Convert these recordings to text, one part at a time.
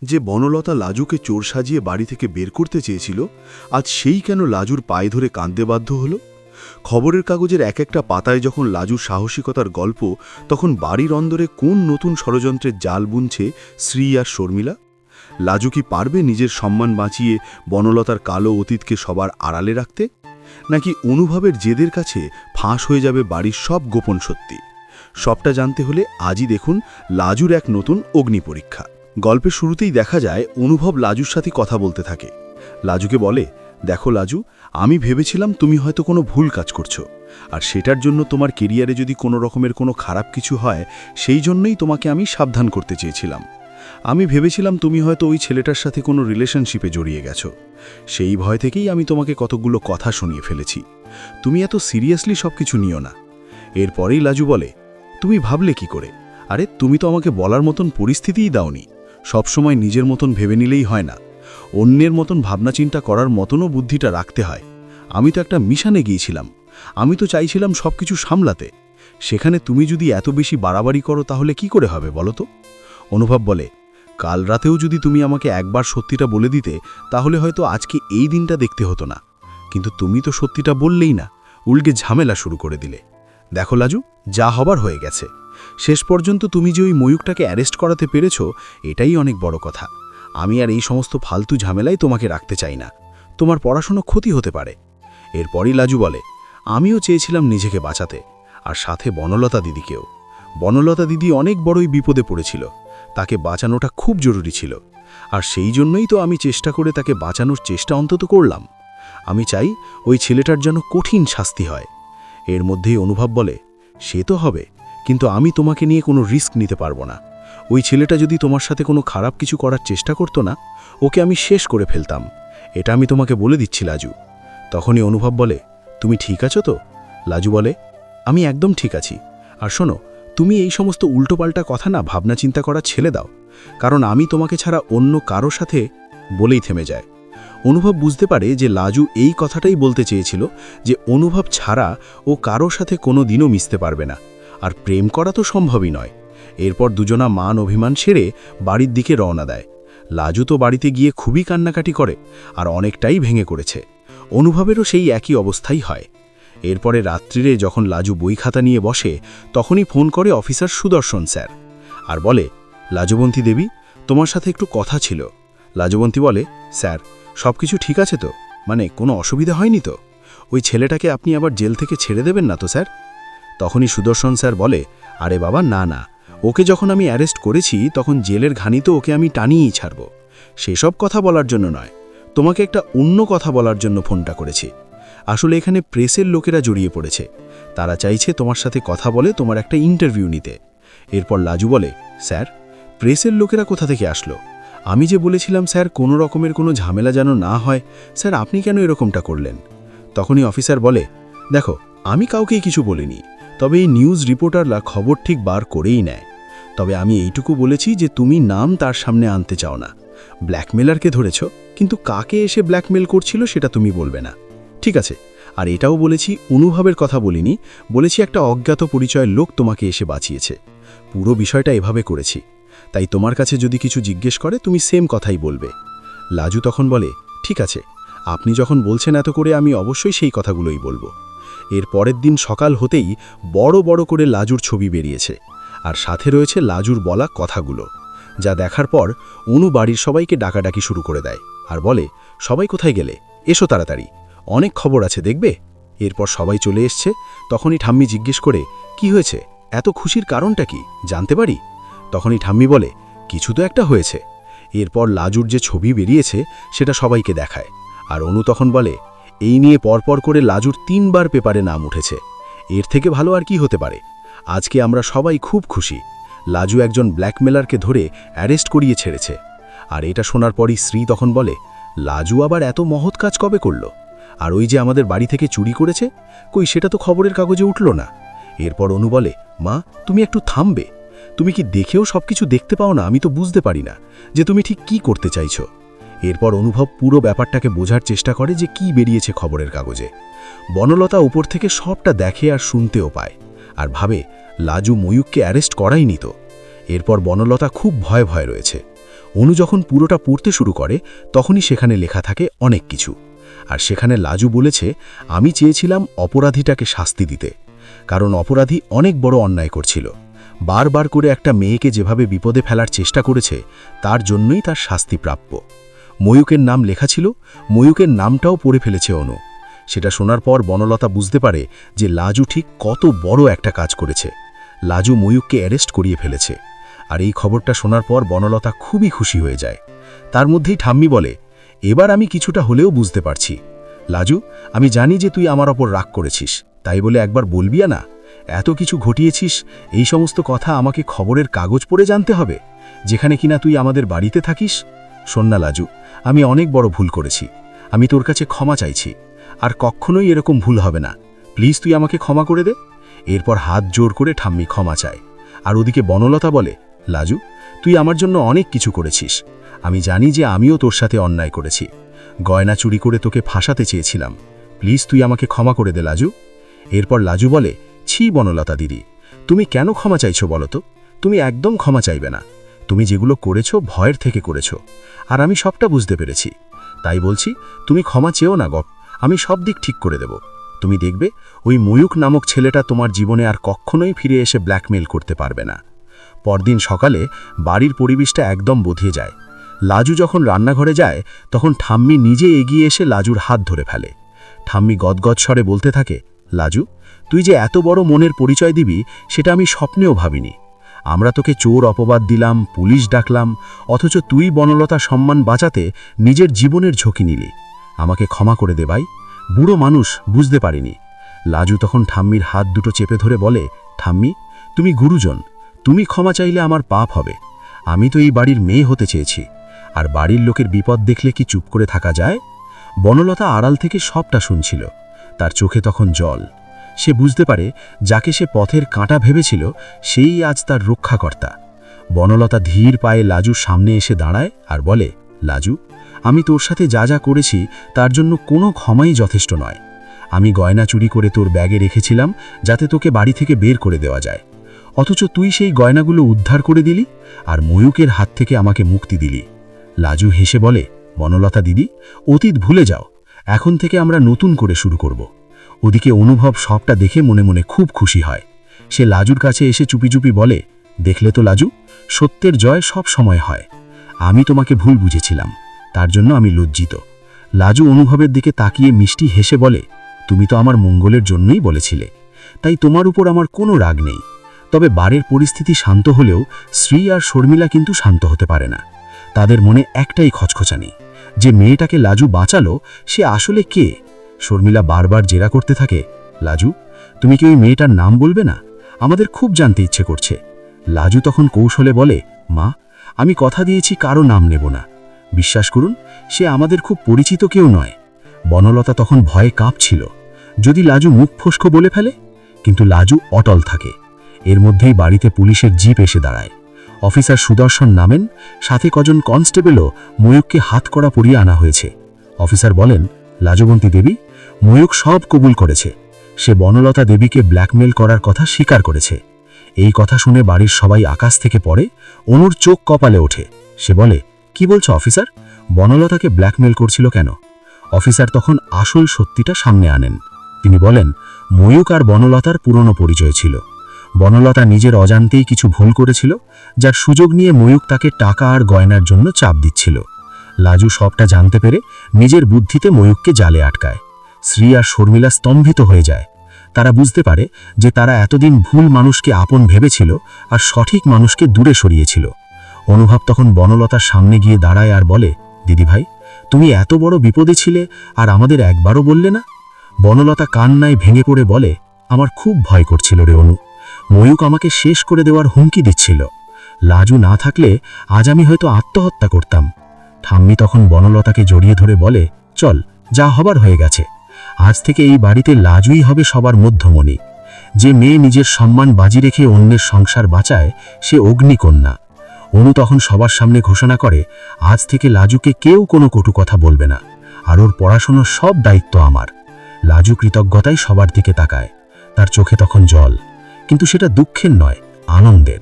যে বনলতা লাজুকে চোর সাজিয়ে বাড়ি থেকে বের করতে চেয়েছিল, আজ সেই কেন লাজুর পায়ে ধরে কাঁদতে বাধ্য হল? খবরের কাগজের এক একটা পাতায় যখন লাজুর সাহসিকতার গল্প, তখন বাড়ির অন্দরে কোন নতুন ষড়যন্ত্রের জাল বুনছে শ্রী আর শর্মিলা? লাজু কি পারবে নিজের সম্মান বাঁচিয়ে বনলতার কালো অতীতকে সবার আড়ালে রাখতে? নাকি অনুভবের জেদের কাছে ফাঁস হয়ে যাবে বাড়ির সব গোপন সত্যি? সবটা জানতে হলে আজই দেখুন লাজুর এক নতুন অগ্নি পরীক্ষা। গল্পের শুরুতেই দেখা যায় অনুভব লাজুর সাথে কথা বলতে থাকে। লাজুকে বলে, দেখো লাজু, আমি ভেবেছিলাম তুমি হয়তো কোনো ভুল কাজ করছো, আর সেটার জন্য তোমার কেরিয়ারে যদি কোনো রকমের কোনো খারাপ কিছু হয়, সেই জন্যই তোমাকে আমি সাবধান করতে চেয়েছিলাম। আমি ভেবেছিলাম তুমি হয়তো ওই ছেলেটার সাথে কোনো রিলেশনশিপে জড়িয়ে গেছো। সেই ভয় থেকেই আমি তোমাকে কতগুলো কথা শুনিয়ে ফেলেছি। তুমি এত সিরিয়াসলি সব কিছু নিও না। এরপরেই লাজু বলে, তুমি ভাবলে কি করে? আরে তুমি তো আমাকে বলার মতন পরিস্থিতিই দাওনি। সবসময় নিজের মতন ভেবে নিলেই হয় না, অন্যের মতন ভাবনা চিন্তা করার মতনও বুদ্ধিটা রাখতে হয়। আমি তো একটা মিশনে গিয়েছিলাম, আমি তো চাইছিলাম সব কিছু সামলাতে। সেখানে তুমি যদি এত বেশি বাড়াবাড়ি করো তাহলে কি করে হবে বলো তো? অনুভব বলে, কাল রাতেও যদি তুমি আমাকে একবার সত্যিটা বলে দিতে, তাহলে হয়তো আজকে এই দিনটা দেখতে হতো না। কিন্তু তুমি তো সত্যিটা বললেই না, উল্টে ঝামেলা শুরু করে দিলে। দেখো লাজু, যা হবার হয়ে গেছে। শেষ পর্যন্ত তুমি যে ওই ময়ূকটাকে অ্যারেস্ট করাতে পেরেছ, এটাই অনেক বড় কথা। আমি আর এই সমস্ত ফালতু ঝামেলাই তোমাকে রাখতে চাই না। তোমার পড়াশোনা ক্ষতি হতে পারে। এরপরই লাজু বলে, আমিও চেয়েছিলাম নিজেকে বাঁচাতে, আর সাথে বনলতা দিদিকেও। বনলতা দিদি অনেক বড়ই বিপদে পড়েছিল, তাকে বাঁচানোটা খুব জরুরি ছিল। আর সেই জন্যই তো আমি চেষ্টা করে তাকে বাঁচানোর চেষ্টা অন্তত করলাম। আমি চাই ওই ছেলেটার যেন কঠিন শাস্তি হয়। এর মধ্যেই অনুভব বলে, সে তো হবে, কিন্তু আমি তোমাকে নিয়ে কোনো রিস্ক নিতে পারবো না। ওই ছেলেটা যদি তোমার সাথে কোনো খারাপ কিছু করার চেষ্টা করতো না, ওকে আমি শেষ করে ফেলতাম। এটা আমি তোমাকে বলে দিচ্ছি লাজু। তখনই অনুভব বলে, তুমি ঠিক আছো তো? লাজু বলে, আমি একদম ঠিক আছি। আর শোনো, তুমি এই সমস্ত উল্টোপাল্টা কথা না ভাবনা চিন্তা করা ছেড়ে দাও, কারণ আমি তোমাকে ছাড়া অন্য কারো সাথে। বলেই থেমে যায়। অনুভব বুঝতে পারে যে লাজু এই কথাটাই বলতে চেয়েছিল, যে অনুভব ছাড়া ও কারো সাথে কোনো দিনও মিশতে পারবে না, আর প্রেম করা তো সম্ভবই নয়। এরপর দুজনা মান অভিমান সেরে বাড়ির দিকে রওনা দেয়। লাজু তো বাড়িতে গিয়ে খুবই কান্নাকাটি করে, আর অনেকটাই ভেঙে করেছে। অনুভবেরও সেই একই অবস্থাই হয়। এরপরে রাত্রিরে যখন লাজু বই খাতা নিয়ে বসে, তখনই ফোন করে অফিসার সুদর্শন স্যার, আর বলে, লাজবন্তী দেবী, তোমার সাথে একটু কথা ছিল। লাজবন্তী বলে, স্যার, সব কিছু ঠিক আছে তো? মানে কোনো অসুবিধা হয়নি তো? ওই ছেলেটাকে আপনি আবার জেল থেকে ছেড়ে দেবেন না তো স্যার? তখনই সুদর্শন স্যার বলে, আরে বাবা, না না, ওকে যখন আমি অ্যারেস্ট করেছি তখন জেলের ঘানি তো ওকে আমি টানিয়েই ছাড়ব। সেসব কথা বলার জন্য নয়, তোমাকে একটা অন্য কথা বলার জন্য ফোনটা করেছি। আসলে এখানে প্রেসের লোকেরা জড়িয়ে পড়েছে, তারা চাইছে তোমার সাথে কথা বলে তোমার একটা ইন্টারভিউ নিতে। এরপর লাজু বলে, স্যার, প্রেসের লোকেরা কোথা থেকে আসলো? আমি যে বলেছিলাম স্যার কোনো রকমের কোনো ঝামেলা যেন না হয়, স্যার আপনি কেন এরকমটা করলেন? তখনই অফিসার বলে, দেখো, আমি কাউকেই কিছু বলিনি, তবে এই নিউজ রিপোর্টাররা খবর ঠিক বার করেই নেয়। তবে আমি এইটুকু বলেছি যে তুমি নাম তার সামনে আনতে চাও না। ব্ল্যাকমেলারকে ধরেছ, কিন্তু কাকে এসে ব্ল্যাকমেল করছিল সেটা তুমি বলবে না, ঠিক আছে? আর এটাও বলেছি, অনুভবের কথা বলিনি, বলেছি একটা অজ্ঞাত পরিচয়ের লোক তোমাকে এসে বাঁচিয়েছে। পুরো বিষয়টা এভাবে করেছি, তাই তোমার কাছে যদি কিছু জিজ্ঞেস করে তুমি সেম কথাই বলবে। লাজু তখন বলে, ঠিক আছে, আপনি যখন বলছেন এত করে, আমি অবশ্যই সেই কথাগুলোই বলবো। এর পরের দিন সকাল হতেই বড় বড় করে লাজুর ছবি বেরিয়েছে, আর সাথে রয়েছে লাজুর বলা কথাগুলো। যা দেখার পর অনু বাড়ির সবাইকে ডাকাডাকি শুরু করে দেয়, আর বলে, সবাই কোথায় গেলে, এসো তাড়াতাড়ি, অনেক খবর আছে দেখবে। এরপর সবাই চলে এসছে। তখনই ঠাম্মি জিজ্ঞেস করে, কি হয়েছে, এত খুশির কারণটা কি, জানতে পারি? তখনই ঠাম্মি বলে, কিছু তো একটা হয়েছে। এরপর লাজুর যে ছবি বেরিয়েছে সেটা সবাইকে দেখায়, আর অনু তখন বলে, এই নিয়ে পরপর করে লাজুর 3 বার পেপারে নাম উঠেছে। এর থেকে ভালো আর কি হতে পারে? আজকে আমরা সবাই খুব খুশি। লাজু একজন ব্ল্যাকমেলারকে ধরে অ্যারেস্ট করিয়ে ছেড়েছে। আর এটা শোনার পরই শ্রী তখন বলে, লাজু আবার এত মহৎ কাজ কবে করল? আর ওই যে আমাদের বাড়ি থেকে চুরি করেছে, কই সেটা তো খবরের কাগজে উঠল না। এরপর অনু বলে, মা, তুমি একটু থামবে? তুমি কি দেখেও সব কিছু দেখতে পাও না? আমি তো বুঝতে পারি না যে তুমি ঠিক কি করতে চাইছো। এরপর অনুভব পুরো ব্যাপারটাকে বোঝার চেষ্টা করে যে কি বেরিয়েছে খবরের কাগজে। বনলতা উপর থেকে সবটা দেখে আর শুনতেও পায়, আর ভাবে লাজু ময়ূককে অ্যারেস্ট করাইনি তো। এরপর বনলতা খুব ভয়ে ভয়ে রয়েছে। অনু যখন পুরোটা পড়তে শুরু করে তখনই সেখানে লেখা থাকে অনেক কিছু। আর সেখানে লাজু বলেছে, আমি চেয়েছিলাম অপরাধীটাকে শাস্তি দিতে, কারণ অপরাধী অনেক বড় অন্যায় করছিল। বারবার করে একটা মেয়েকে যেভাবে বিপদে ফেলার চেষ্টা করেছে, তার জন্যই তার শাস্তি প্রাপ্য। ময়ূকের নাম লেখা ছিল, ময়ূকের নামটাও পড়ে ফেলেছে অনু। সেটা শোনার পর বনলতা বুঝতে পারে যে লাজু ঠিক কত বড় একটা কাজ করেছে। লাজু ময়ূককে অ্যারেস্ট করিয়ে ফেলেছে। আর এই খবরটা শোনার পর বনলতা খুবই খুশি হয়ে যায়। তার মধ্যেই ঠাম্মি বলে, এবার আমি কিছুটা হলেও বুঝতে পারছি। লাজু, আমি জানি যে তুই আমার ওপর রাগ করেছিস, তাই বলে একবার বলবি না? এত কিছু ঘটিয়েছিস, এই সমস্ত কথা আমাকে খবরের কাগজ পড়ে জানতে হবে, যেখানে কিনা তুই আমাদের বাড়িতে থাকিস? শোন না লাজু, আমি অনেক বড় ভুল করেছি। আমি তোর কাছে ক্ষমা চাইছি। আর কখনোই এরকম ভুল হবে না। প্লিজ তুই আমাকে ক্ষমা করে দে। এরপর হাত জোর করে ঠাম্মি ক্ষমা চায়। আর ওদিকে বনলতা বলে, লাজু, তুই আমার জন্য অনেক কিছু করেছিস। আমি জানি যে আমিও তোর সাথে অন্যায় করেছি। গয়না চুরি করে তোকে ফাঁসাতে চেয়েছিলাম। প্লিজ তুই আমাকে ক্ষমা করে দে লাজু। এরপর লাজু বলে, ছি বনলতা দিদি, তুমি কেন ক্ষমা চাইছো বলো তো? তুমি একদম ক্ষমা চাইবে না। তুমি যেগুলো করেছো ভয়ের থেকে করেছো, আর আমি সবটা বুঝতে পেরেছি। তাই বলছি, তুমি ক্ষমা চেও না গপ, আমি সব দিক ঠিক করে দেব। তুমি দেখবে ওই ময়ূক নামক ছেলেটা তোমার জীবনে আর কখনোই ফিরে এসে ব্ল্যাকমেল করতে পারবে না। পরদিন সকালে বাড়ির পরিবেশটা একদম বদলে যায়। লাজু যখন রান্নাঘরে যায় তখন ঠাম্মি নিজে এগিয়ে এসে লাজুর হাত ধরে ফেলে। ঠাম্মি গদগদ স্বরে বলতে থাকে, লাজু, তুই যে এত বড় মনের পরিচয় দিবি সেটা আমি স্বপ্নেও ভাবিনি। আমরা তোকে চোর অপবাদ দিলাম, পুলিশ ডাকলাম, অথচ তুই বনলতার সম্মান বাঁচাতে নিজের জীবনের ঝুঁকি নিলি। আমাকে ক্ষমা করে দে ভাই, বুড়ো মানুষ, বুঝতে পারিনি। লাজু তখন ঠাম্মির হাত দুটো চেপে ধরে বলে, ঠাম্মি, তুমি গুরুজন, তুমি ক্ষমা চাইলে আমার পাপ হবে। আমি তো এই বাড়ির মেয়ে হতে চেয়েছি, আর বাড়ির লোকের বিপদ দেখলে কি চুপ করে থাকা যায়? বনলতা আড়াল থেকে সবটা শুনছিল। তার চোখে তখন জল। সে বুঝতে পারে যাকে সে পথের কাঁটা ভেবেছিল সেই আজ তার রক্ষাকর্তা। বনলতা ধীর পায়ে লাজুর সামনে এসে দাঁড়ায় আর বলে, লাজু, আমি তোর সাথে যা যা করেছি তার জন্য কোনো ক্ষমাই যথেষ্ট নয়। আমি গয়না চুরি করে তোর ব্যাগে রেখেছিলাম যাতে তোকে বাড়ি থেকে বের করে দেওয়া যায়, অথচ তুই সেই গয়নাগুলো উদ্ধার করে দিলি আর ময়ূকের হাত থেকে আমাকে মুক্তি দিলি। লাজু হেসে বলে, বনলতা দিদি, অতীত ভুলে যাও, এখন থেকে আমরা নতুন করে শুরু করব। ওদিকে অনুভব সবটা দেখে মনে মনে খুব খুশি হয়। সে লাজুর কাছে এসে চুপি চুপি বলে, দেখলে তো লাজু, সত্যের জয় সব সময় হয়। আমি তোমাকে ভুল বুঝেছিলাম, তার জন্য আমি লজ্জিত। লাজু অনুভবের দিকে তাকিয়ে মিষ্টি হেসে বলে, তুমি তো আমার মঙ্গলের জন্যই বলেছিলে, তাই তোমার উপর আমার কোনো রাগ নেই। তবে বাড়ির পরিস্থিতি শান্ত হলেও শ্রী আর শর্মিলা কিন্তু শান্ত হতে পারে না। তাদের মনে একটাই খচখচানি, যে মেয়েটাকে লাজু বাঁচালো সে আসলে কে? শর্মিলা বারবার জেরা করতে থাকে, লাজু, তুমি কি ওই মেয়েটার নাম বলবে না? আমাদের খুব জানতে ইচ্ছে করছে। লাজু তখন কৌশলে বলে, মা, আমি কথা দিয়েছি কারো নাম নেব না। বিশ্বাস করুন, সে আমাদের খুব পরিচিত কেউ নয়। বনলতা তখন ভয়ে কাঁপছিল, যদি লাজু মুখ ফসকে বলে ফেলে। কিন্তু লাজু অটল থাকে। এর মধ্যেই বাড়িতে পুলিশের জিপ এসে দাঁড়ায়। অফিসার সুদর্শন নামেন, সাথে কজন কনস্টেবলও ময়ূককে হাতকড়া পরিয়ে আনা হয়েছে। অফিসার বলেন, লাজবন্তী দেবী, ময়ূক সব কবুল করেছে। সে বনলতা দেবীকে ব্ল্যাকমেল করার কথা স্বীকার করেছে। এই কথা শুনে বাড়ির সবাই আকাশ থেকে পড়ে। অনুর চোখ কপালে ওঠে। সে বলে, কি বলছো অফিসার? বনলতাকে ব্ল্যাকমেল করছিল কেন? অফিসার তখন আসল সত্যিটা সামনে আনেন। তিনি বলেন, ময়ূক আর বনলতার পুরনো পরিচয় ছিল। বনলতা নিজের অজান্তেই কিছু ভুল করেছিল, যার সুযোগ নিয়ে ময়ূক তাকে টাকা আর গয়নার জন্য চাপ দিচ্ছিল। লাজু সবটা জানতে পেরে নিজের বুদ্ধিতে ময়ূককে জালে আটকায়। শ্রী আর শর্মিলা স্তম্ভিত হয়ে যায়। তারা বুঝতে পারে যে তারা এতদিন ভুল মানুষকে আপন ভেবেছিল আর সঠিক মানুষকে দূরে সরিয়েছিল। অনুভব তখন বনলতার সামনে গিয়ে দাঁড়ায় আর বলে, দিদিভাই, তুমি এত বড় বিপদে ছিলে আর আমাদের একবারও বললে না? বনলতা কান্নায় ভেঙে পড়ে বলে, আমার খুব ভয় করছিল রে অনু। ময়ূক আমাকে শেষ করে দেওয়ার হুমকি দিচ্ছিল। লাজু না থাকলে আজ আমি হয়তো আত্মহত্যা করতাম। ঠাম্মি তখন বনলতাকে জড়িয়ে ধরে বলে, চল, যা হবার হয়ে গেছে। আজ থেকে এই বাড়িতে লাজুই হবে সবার মধ্যমণি। যে মেয়ে নিজের সম্মান বাজি রেখে অন্যের সংসার বাঁচায় সে অগ্নিকন্যা। অনু তখন সবার সামনে ঘোষণা করে, আজ থেকে লাজুকে কেউ কোনো কটু কথা বলবে না, আর ওর পড়াশোনার সব দায়িত্ব আমার। লাজু কৃতজ্ঞতায় সবার দিকে তাকায়। তার চোখে তখন জল, কিন্তু সেটা দুঃখের নয়, আনন্দের।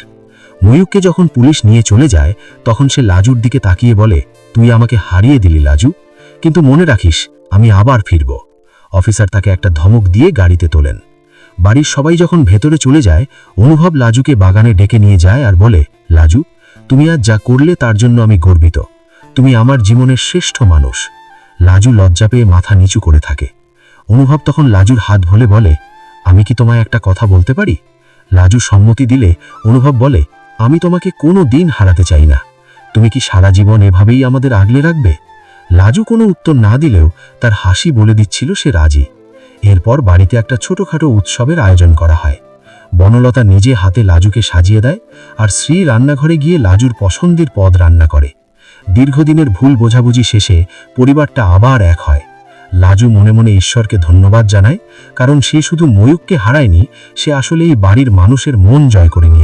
ময়ূককে যখন পুলিশ নিয়ে চলে যায় তখন সে লাজুর দিকে তাকিয়ে বলে, তুই আমাকে হারিয়ে দিলি লাজু, কিন্তু মনে রাখিস আমি আবার ফিরব। অফিসার তাকে একটা ধমক দিয়ে গাড়িতে তোলেন। বাড়ির সবাই যখন ভেতরে চলে যায় অনুভব লাজুকে বাগানে ডেকে নিয়ে যায় আর বলে, লাজু, তুমি আজ যা করলে তার জন্য আমি গর্বিত। তুমি আমার জীবনের শ্রেষ্ঠ মানুষ। লাজু লজ্জা পেয়ে মাথা নিচু করে থাকে। অনুভব তখন লাজুর হাত ধরে বলে, আমি কি তোমায় একটা কথা বলতে পারি? লাজু সম্মতি দিলে অনুভব বলে, আমি তোমাকে কোনো দিন হারাতে চাই না। তুমি কি সারা জীবন এভাবেই আমাদের আগলে রাখবে? লাজু কোনো উত্তর না দিলেও তার হাসি বলে দিচ্ছিল সে রাজি। এরপর বাড়িতে একটা ছোটখাটো উৎসবের আয়োজন করা হয়। বনলতা নিজে হাতে লাজুকে সাজিয়ে দেয় আর শ্রী রান্নাঘরে গিয়ে লাজুর পছন্দের পদ রান্না করে। দীর্ঘদিনের ভুল বোঝাবুঝি শেষে পরিবারটা আবার এক হয়। লাজু মনে মনে ঈশ্বরকে ধন্যবাদ জানায়, কারণ সে শুধু ময়ূককে হারায়নি, সে আসলে এই বাড়ির মানুষের মন জয় করে নিয়ে